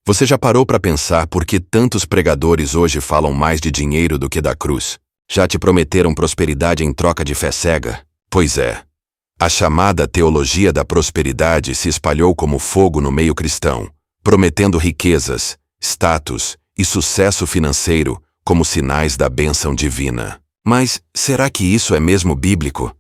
Você já parou para pensar por que tantos pregadores hoje falam mais de dinheiro do que da cruz? Já te prometeram prosperidade em troca de fé cega? Pois é. A chamada teologia da prosperidade se espalhou como fogo no meio cristão, prometendo riquezas, status e sucesso financeiro como sinais da bênção divina. Mas será que isso é mesmo bíblico?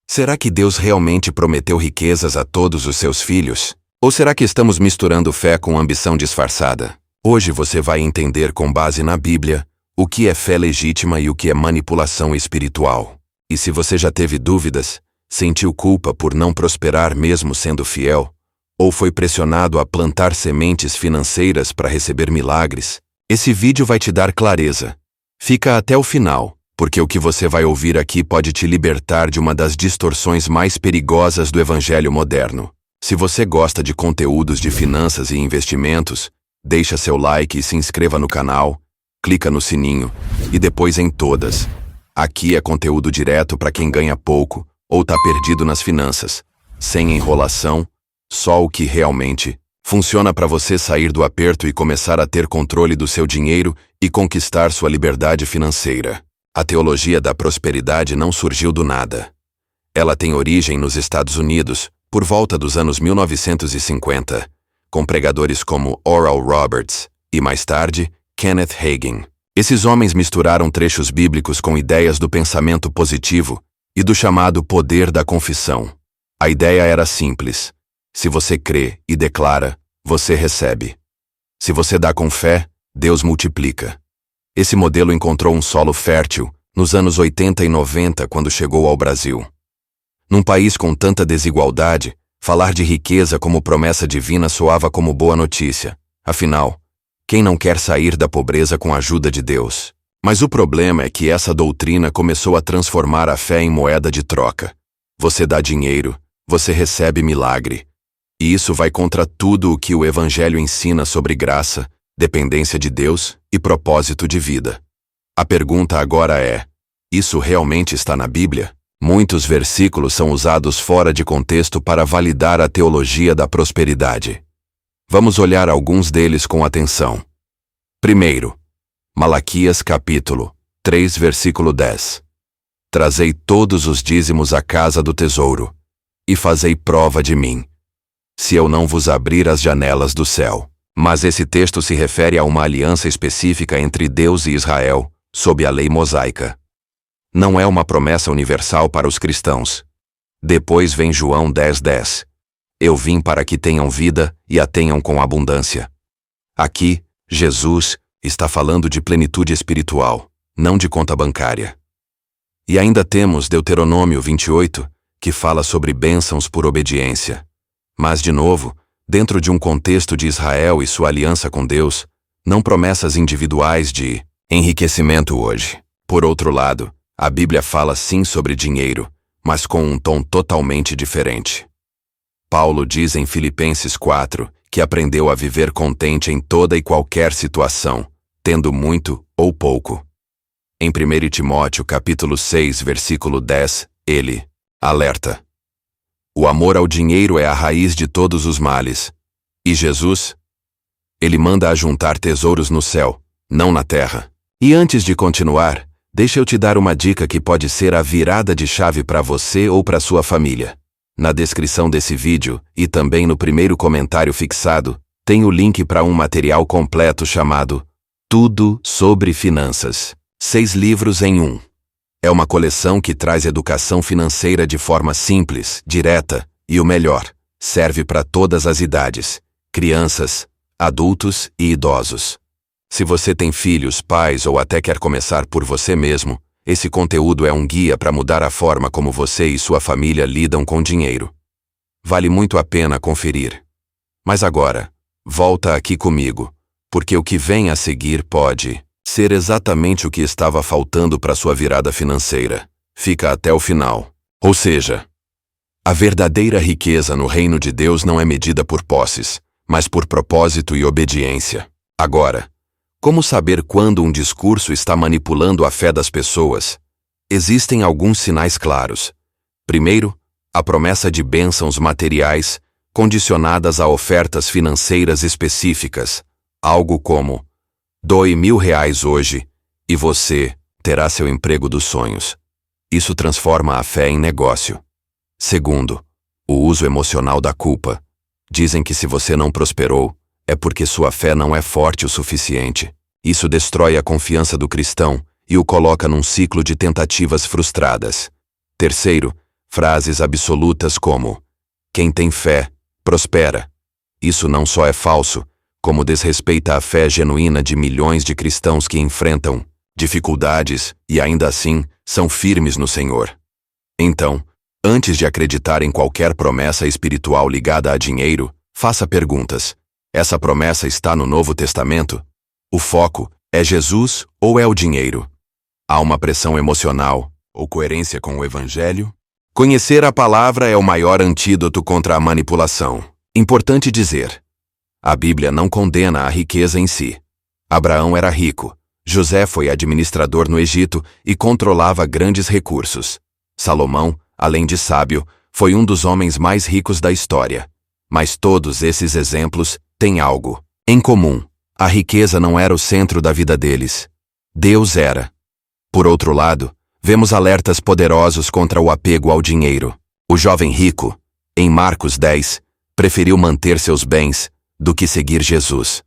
Será que Deus realmente prometeu riquezas a todos os seus filhos? Ou será que estamos misturando fé com ambição disfarçada? Hoje você vai entender com base na Bíblia o que é fé legítima e o que é manipulação espiritual. E se você já teve dúvidas, sentiu culpa por não prosperar mesmo sendo fiel, ou foi pressionado a plantar sementes financeiras para receber milagres, esse vídeo vai te dar clareza. Fica até o final, porque o que você vai ouvir aqui pode te libertar de uma das distorções mais perigosas do evangelho moderno. Se você gosta de conteúdos de finanças e investimentos, deixa seu like e se inscreva no canal, clica no sininho e depois em todas. Aqui é conteúdo direto para quem ganha pouco ou tá perdido nas finanças, sem enrolação, só o que realmente funciona para você sair do aperto e começar a ter controle do seu dinheiro e conquistar sua liberdade financeira. A teologia da prosperidade não surgiu do nada. Ela tem origem nos Estados Unidos, por volta dos anos 1950, com pregadores como Oral Roberts e, mais tarde, Kenneth Hagin. Esses homens misturaram trechos bíblicos com ideias do pensamento positivo e do chamado poder da confissão. A ideia era simples. Se você crê e declara, você recebe. Se você dá com fé, Deus multiplica. Esse modelo encontrou um solo fértil nos anos 80 e 90 quando chegou ao Brasil. Num país com tanta desigualdade, falar de riqueza como promessa divina soava como boa notícia. Afinal, quem não quer sair da pobreza com a ajuda de Deus? Mas o problema é que essa doutrina começou a transformar a fé em moeda de troca. Você dá dinheiro, você recebe milagre. E isso vai contra tudo o que o Evangelho ensina sobre graça, dependência de Deus e propósito de vida. A pergunta agora é: isso realmente está na Bíblia? Muitos versículos são usados fora de contexto para validar a teologia da prosperidade. Vamos olhar alguns deles com atenção. Primeiro, Malaquias capítulo 3, versículo 10. Trazei todos os dízimos à casa do tesouro, e fazei prova de mim, se eu não vos abrir as janelas do céu. Mas esse texto se refere a uma aliança específica entre Deus e Israel, sob a lei mosaica. Não é uma promessa universal para os cristãos. Depois vem João 10:10. Eu vim para que tenham vida e a tenham com abundância. Aqui, Jesus está falando de plenitude espiritual, não de conta bancária. E ainda temos Deuteronômio 28, que fala sobre bênçãos por obediência. Mas, de novo, dentro de um contexto de Israel e sua aliança com Deus, não promessas individuais de enriquecimento hoje. Por outro lado, a Bíblia fala sim sobre dinheiro, mas com um tom totalmente diferente. Paulo diz em Filipenses 4 que aprendeu a viver contente em toda e qualquer situação, tendo muito ou pouco. Em 1 Timóteo capítulo 6, versículo 10, ele alerta: o amor ao dinheiro é a raiz de todos os males. E Jesus? Ele manda ajuntar tesouros no céu, não na terra. E antes de continuar, deixa eu te dar uma dica que pode ser a virada de chave para você ou para sua família. Na descrição desse vídeo, e também no primeiro comentário fixado, tem o link para um material completo chamado Tudo sobre Finanças. 6 livros em 1. É uma coleção que traz educação financeira de forma simples, direta, e o melhor, serve para todas as idades, crianças, adultos e idosos. Se você tem filhos, pais ou até quer começar por você mesmo, esse conteúdo é um guia para mudar a forma como você e sua família lidam com dinheiro. Vale muito a pena conferir. Mas agora, volta aqui comigo, porque o que vem a seguir pode ser exatamente o que estava faltando para sua virada financeira. Fica até o final. Ou seja, a verdadeira riqueza no reino de Deus não é medida por posses, mas por propósito e obediência. Agora, como saber quando um discurso está manipulando a fé das pessoas? Existem alguns sinais claros. Primeiro, a promessa de bênçãos materiais, condicionadas a ofertas financeiras específicas, Algo como: doe R$ 1.000 hoje e você terá seu emprego dos sonhos. Isso transforma a fé em negócio. Segundo, o uso emocional da culpa. Dizem que se você não prosperou, é porque sua fé não é forte o suficiente. Isso destrói a confiança do cristão e o coloca num ciclo de tentativas frustradas. Terceiro, frases absolutas como: quem tem fé, prospera. Isso não só é falso, como desrespeita a fé genuína de milhões de cristãos que enfrentam dificuldades e ainda assim são firmes no Senhor. Então, antes de acreditar em qualquer promessa espiritual ligada a dinheiro, faça perguntas. Essa promessa está no Novo Testamento? O foco é Jesus ou é o dinheiro? Há uma pressão emocional ou coerência com o Evangelho? Conhecer a palavra é o maior antídoto contra a manipulação. Importante dizer: a Bíblia não condena a riqueza em si. Abraão era rico. José foi administrador no Egito e controlava grandes recursos. Salomão, além de sábio, foi um dos homens mais ricos da história. Mas todos esses exemplos têm algo em comum. A riqueza não era o centro da vida deles. Deus era. Por outro lado, vemos alertas poderosos contra o apego ao dinheiro. O jovem rico, em Marcos 10, preferiu manter seus bens do que seguir Jesus.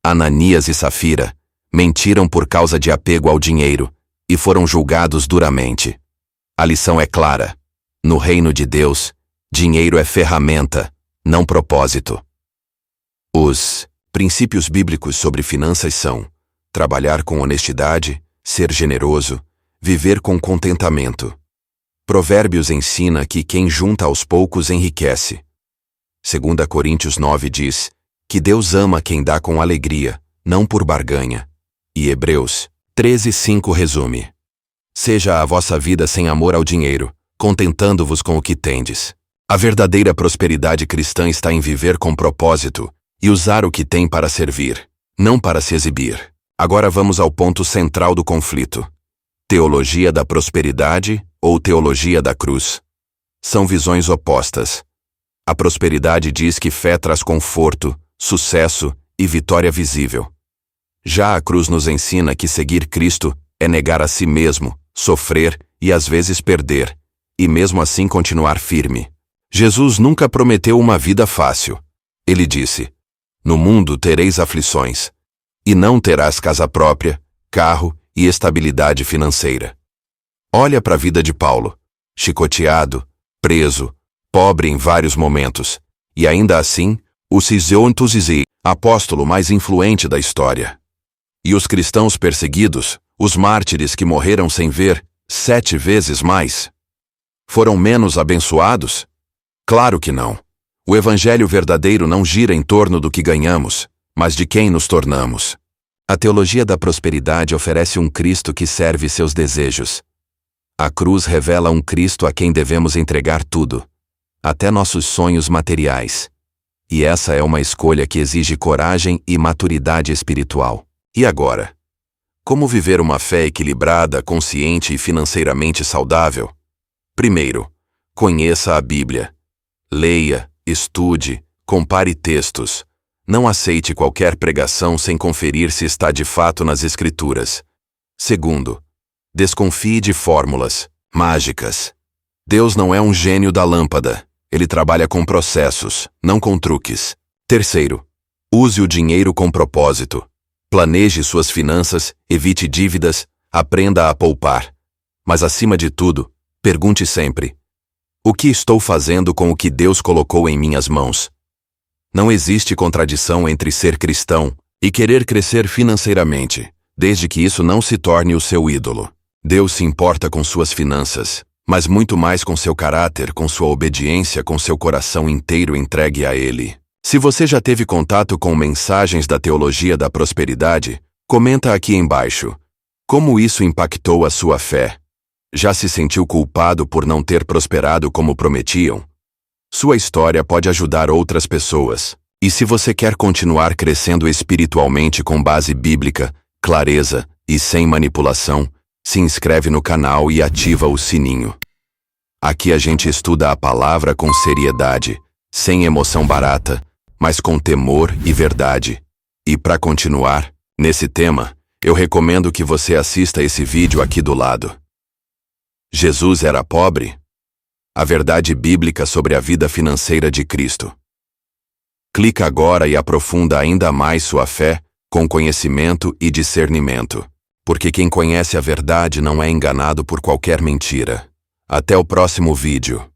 Ananias e Safira mentiram por causa de apego ao dinheiro e foram julgados duramente. A lição é clara. No reino de Deus, dinheiro é ferramenta, não propósito. Os princípios bíblicos sobre finanças são: trabalhar com honestidade, ser generoso, viver com contentamento. Provérbios ensina que quem junta aos poucos enriquece. 2 Coríntios 9 diz que Deus ama quem dá com alegria, não por barganha. E Hebreus 13:5 resume: seja a vossa vida sem amor ao dinheiro, contentando-vos com o que tendes. A verdadeira prosperidade cristã está em viver com propósito e usar o que tem para servir, não para se exibir. Agora vamos ao ponto central do conflito: teologia da prosperidade ou teologia da cruz. São visões opostas. A prosperidade diz que fé traz conforto, sucesso e vitória visível. Já a cruz nos ensina que seguir Cristo é negar a si mesmo, sofrer e às vezes perder, e mesmo assim continuar firme. Jesus nunca prometeu uma vida fácil. Ele disse: no mundo tereis aflições, e não terás casa própria, carro e estabilidade financeira. Olha para a vida de Paulo: chicoteado, preso, pobre em vários momentos, e ainda assim, o Ciseuntuzizei, apóstolo mais influente da história. E os cristãos perseguidos, os mártires que morreram sem ver 7 vezes mais, foram menos abençoados? Claro que não. O evangelho verdadeiro não gira em torno do que ganhamos, mas de quem nos tornamos. A teologia da prosperidade oferece um Cristo que serve seus desejos. A cruz revela um Cristo a quem devemos entregar tudo, até nossos sonhos materiais. E essa é uma escolha que exige coragem e maturidade espiritual. E agora? Como viver uma fé equilibrada, consciente e financeiramente saudável? Primeiro, conheça a Bíblia. Leia, estude, compare textos. Não aceite qualquer pregação sem conferir se está de fato nas Escrituras. Segundo, desconfie de fórmulas mágicas. Deus não é um gênio da lâmpada. Ele trabalha com processos, não com truques. Terceiro, use o dinheiro com propósito. Planeje suas finanças, evite dívidas, aprenda a poupar. Mas acima de tudo, pergunte sempre: o que estou fazendo com o que Deus colocou em minhas mãos? Não existe contradição entre ser cristão e querer crescer financeiramente, desde que isso não se torne o seu ídolo. Deus se importa com suas finanças, mas muito mais com seu caráter, com sua obediência, com seu coração inteiro entregue a Ele. Se você já teve contato com mensagens da teologia da prosperidade, comenta aqui embaixo. Como isso impactou a sua fé? Já se sentiu culpado por não ter prosperado como prometiam? Sua história pode ajudar outras pessoas. E se você quer continuar crescendo espiritualmente com base bíblica, clareza e sem manipulação, se inscreve no canal e ativa o sininho. Aqui a gente estuda a palavra com seriedade, sem emoção barata, mas com temor e verdade. E para continuar, nesse tema, eu recomendo que você assista esse vídeo aqui do lado. Jesus era pobre? A verdade bíblica sobre a vida financeira de Cristo. Clica agora e aprofunda ainda mais sua fé, com conhecimento e discernimento. Porque quem conhece a verdade não é enganado por qualquer mentira. Até o próximo vídeo.